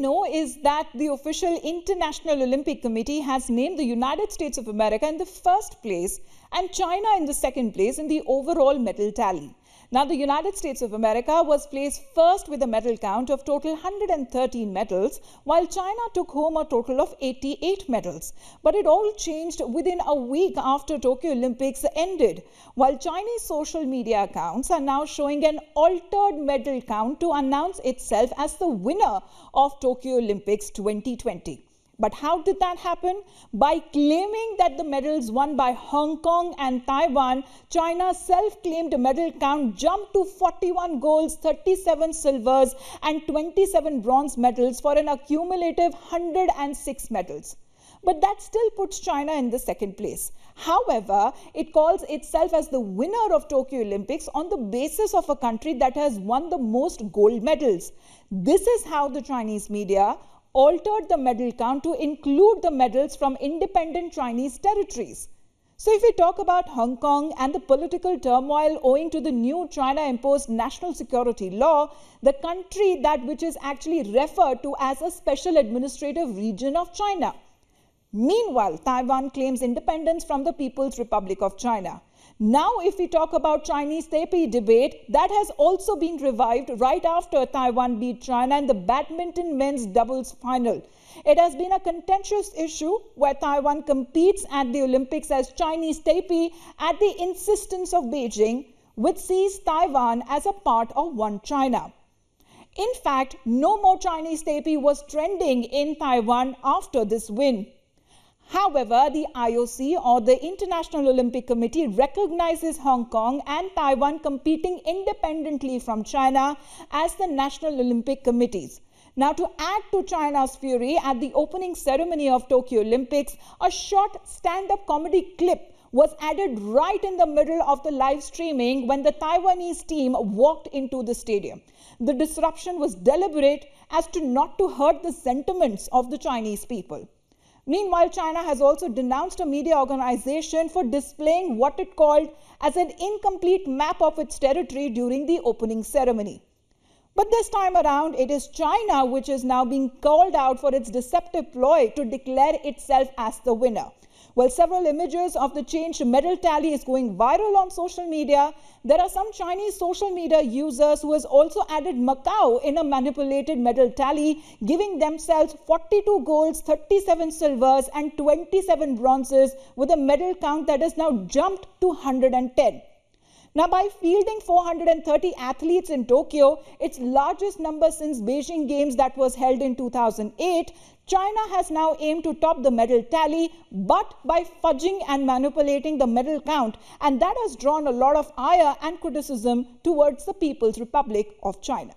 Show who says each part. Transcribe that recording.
Speaker 1: know is that the official International Olympic Committee has named the United States of America in the first place and China in the second place in the overall medal tally. Now, the United States of America was placed first with a medal count of total 113 medals, while China took home a total of 88 medals. But it all changed within a week after Tokyo Olympics ended, while Chinese social media accounts are now showing an altered medal count to announce itself as the winner of Tokyo Olympics 2020. But how did that happen? By claiming that the medals won by Hong Kong and Taiwan, China's self-claimed medal count jumped to 41 golds, 37 silvers and 27 bronze medals for an accumulative 106 medals. But that still puts China in the second place. However, it calls itself as the winner of Tokyo Olympics on the basis of a country that has won the most gold medals. This is how the Chinese media altered the medal count to include the medals from independent Chinese territories. So if we talk about Hong Kong and the political turmoil owing to the new China-imposed national security law, the country which is actually referred to as a special administrative region of China. Meanwhile, Taiwan claims independence from the People's Republic of China. Now, if we talk about Chinese Taipei debate, that has also been revived right after Taiwan beat China in the badminton men's doubles final. It has been a contentious issue where Taiwan competes at the Olympics as Chinese Taipei at the insistence of Beijing, which sees Taiwan as a part of one China. In fact, no more Chinese Taipei was trending in Taiwan after this win. However, the IOC, or the International Olympic Committee, recognizes Hong Kong and Taiwan competing independently from China as the National Olympic Committees. Now, to add to China's fury, at the opening ceremony of Tokyo Olympics, a short stand-up comedy clip was added right in the middle of the live streaming when the Taiwanese team walked into the stadium. The disruption was deliberate as to not to hurt the sentiments of the Chinese people. Meanwhile, China has also denounced a media organization for displaying what it called as an incomplete map of its territory during the opening ceremony. But this time around, it is China which is now being called out for its deceptive ploy to declare itself as the winner. Well, several images of the changed medal tally is going viral on social media. There are some Chinese social media users who has also added Macau in a manipulated medal tally, giving themselves 42 golds, 37 silvers and 27 bronzes with a medal count that has now jumped to 110. Now, by fielding 430 athletes in Tokyo, its largest number since Beijing Games that was held in 2008, China has now aimed to top the medal tally, but by fudging and manipulating the medal count, and that has drawn a lot of ire and criticism towards the People's Republic of China.